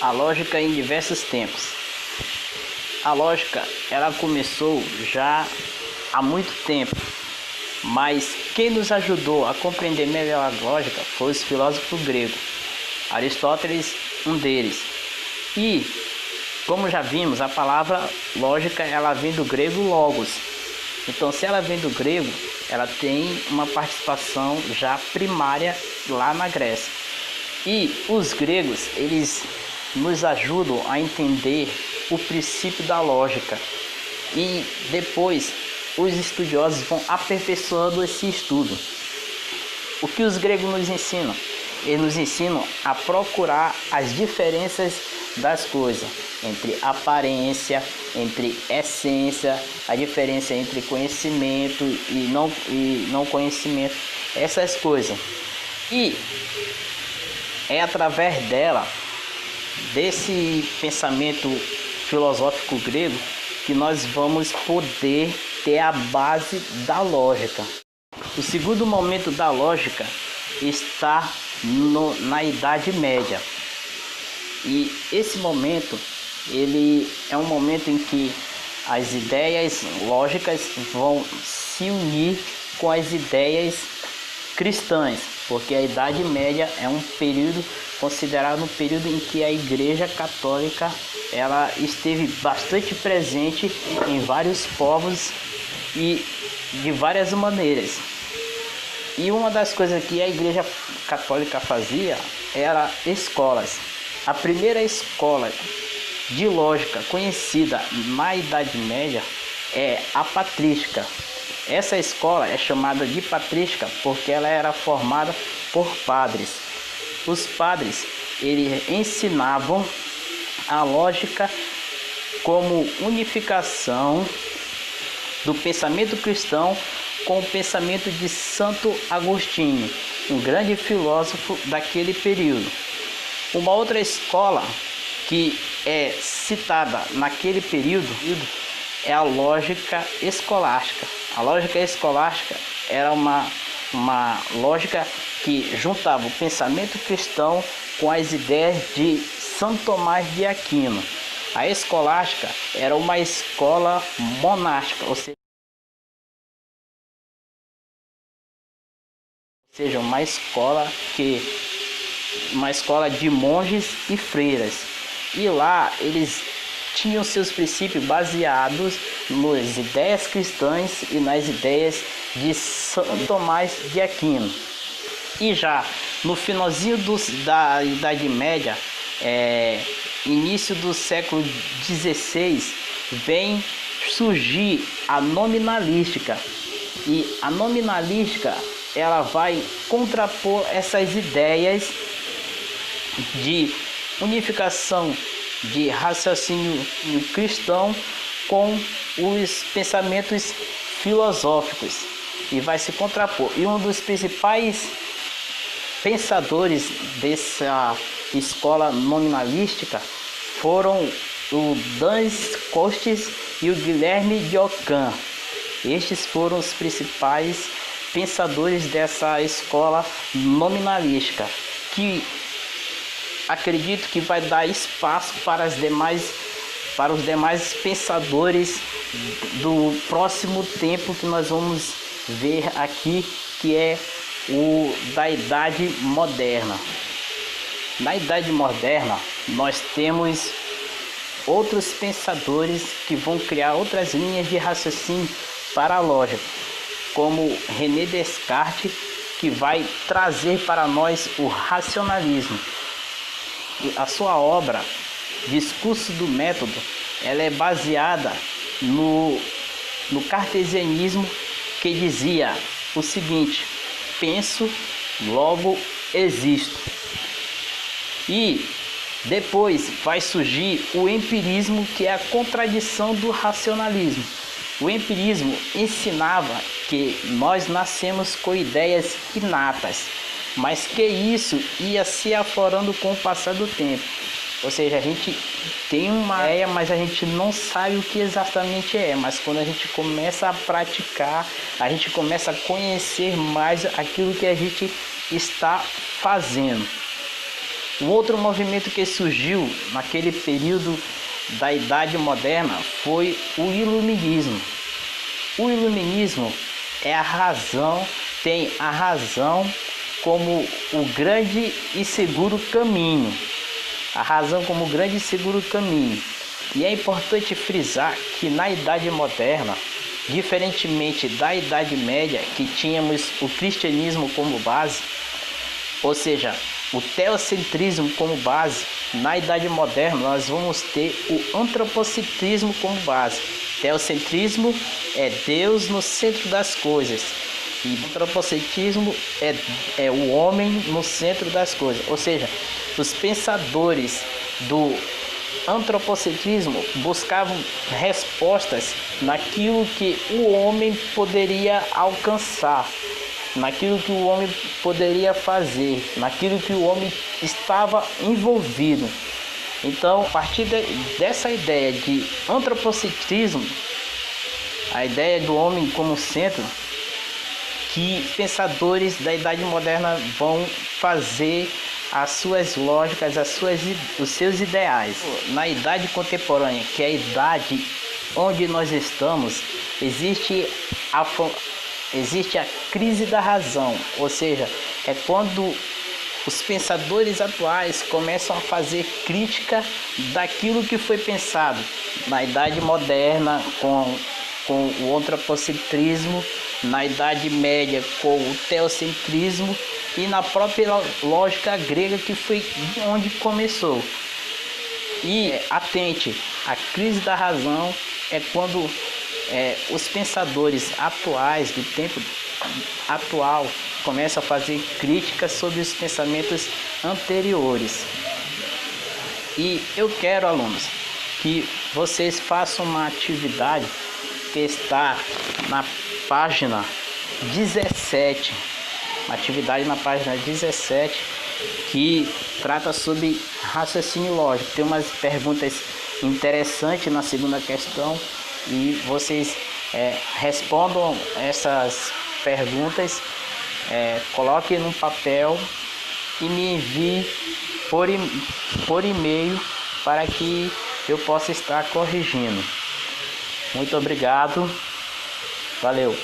A lógica em diversos tempos. A lógica, ela começou já há muito tempo, mas quem nos ajudou a compreender melhor a lógica foi os filósofos gregos. Aristóteles, um deles. E, como já vimos, a palavra lógica, ela vem do grego logos. Então, se ela vem do grego, ela tem uma participação já primária lá na Grécia. E os gregos, eles nos ajudam a entender o princípio da lógica. E depois, os estudiosos vão aperfeiçoando esse estudo. O que os gregos nos ensinam? Eles nos ensinam a procurar as diferenças das coisas, entre aparência, entre essência, a diferença entre conhecimento e não conhecimento, essas coisas. E é através dela, desse pensamento filosófico grego, que nós vamos poder ter a base da lógica. O segundo momento da lógica está na Idade Média. E esse momento, ele é um momento em que as ideias lógicas vão se unir com as ideias cristãs, porque a Idade Média é um período considerado um período em que a Igreja Católica ela esteve bastante presente em vários povos e de várias maneiras. E uma das coisas que a Igreja Católica fazia era escolas. A primeira escola de lógica conhecida na Idade Média é a patrística. Essa escola é chamada de patrística porque ela era formada por padres. Os padres, eles ensinavam a lógica como unificação do pensamento cristão com o pensamento de Santo Agostinho, um grande filósofo daquele período. Uma outra escola que é citada naquele período é a lógica escolástica. A lógica escolástica era uma lógica que juntava o pensamento cristão com as ideias de São Tomás de Aquino. A escolástica era uma escola monástica, ou seja, uma escola de monges e freiras. E lá eles tinham seus princípios baseados nas ideias cristãs e nas ideias de São Tomás de Aquino. E já no finalzinho da Idade Média, início do século XVI, vem surgir a nominalística. E a nominalística ela vai contrapor essas ideias de unificação de raciocínio cristão com os pensamentos filosóficos e vai se contrapor. E um dos principais pensadores dessa escola nominalística foram o Duns Scotus e o Guilherme de Ockham. Estes foram os principais pensadores dessa escola nominalística, que acredito que vai dar espaço para os demais pensadores do próximo tempo que nós vamos ver aqui, que é o da Idade Moderna. Na Idade Moderna, nós temos outros pensadores que vão criar outras linhas de raciocínio para a lógica, como René Descartes, que vai trazer para nós o racionalismo. A sua obra, Discurso do Método, ela é baseada no cartesianismo, que dizia o seguinte: penso, logo existo. E depois vai surgir o empirismo, que é a contradição do racionalismo. O empirismo ensinava que nós nascemos com ideias inatas, mas que isso ia se aflorando com o passar do tempo. Ou seja, a gente tem uma ideia, mas a gente não sabe o que exatamente é. Mas quando a gente começa a praticar, a gente começa a conhecer mais aquilo que a gente está fazendo. Um outro movimento que surgiu naquele período da Idade Moderna foi o Iluminismo. O Iluminismo tem a razão como o grande e seguro caminho. A razão como o grande e seguro caminho. E é importante frisar que na Idade Moderna, diferentemente da Idade Média, que tínhamos o cristianismo como base, ou seja, o teocentrismo como base, na Idade Moderna nós vamos ter o antropocentrismo como base. Teocentrismo é Deus no centro das coisas, e o antropocentrismo é o homem no centro das coisas. Ou seja, os pensadores do antropocentrismo buscavam respostas naquilo que o homem poderia alcançar, naquilo que o homem poderia fazer, naquilo que o homem estava envolvido. Então, a partir dessa ideia de antropocentrismo, a ideia do homem como centro, que pensadores da Idade Moderna vão fazer as suas lógicas, os seus ideais. Na idade contemporânea, que é a idade onde nós estamos, existe a crise da razão, ou seja, é quando os pensadores atuais começam a fazer crítica daquilo que foi pensado na Idade Moderna com o antropocentrismo, na Idade Média com o teocentrismo e na própria lógica grega, que foi onde começou. E atente, a crise da razão é quando os pensadores atuais, do tempo atual, começam a fazer críticas sobre os pensamentos anteriores. E eu quero, alunos, que vocês façam uma atividade que está na página 17, uma atividade na página 17, que trata sobre raciocínio lógico. Tem umas perguntas interessantes na segunda questão e vocês respondam essas perguntas, coloquem num papel e me envie por e-mail para que eu possa estar corrigindo. Muito obrigado, valeu!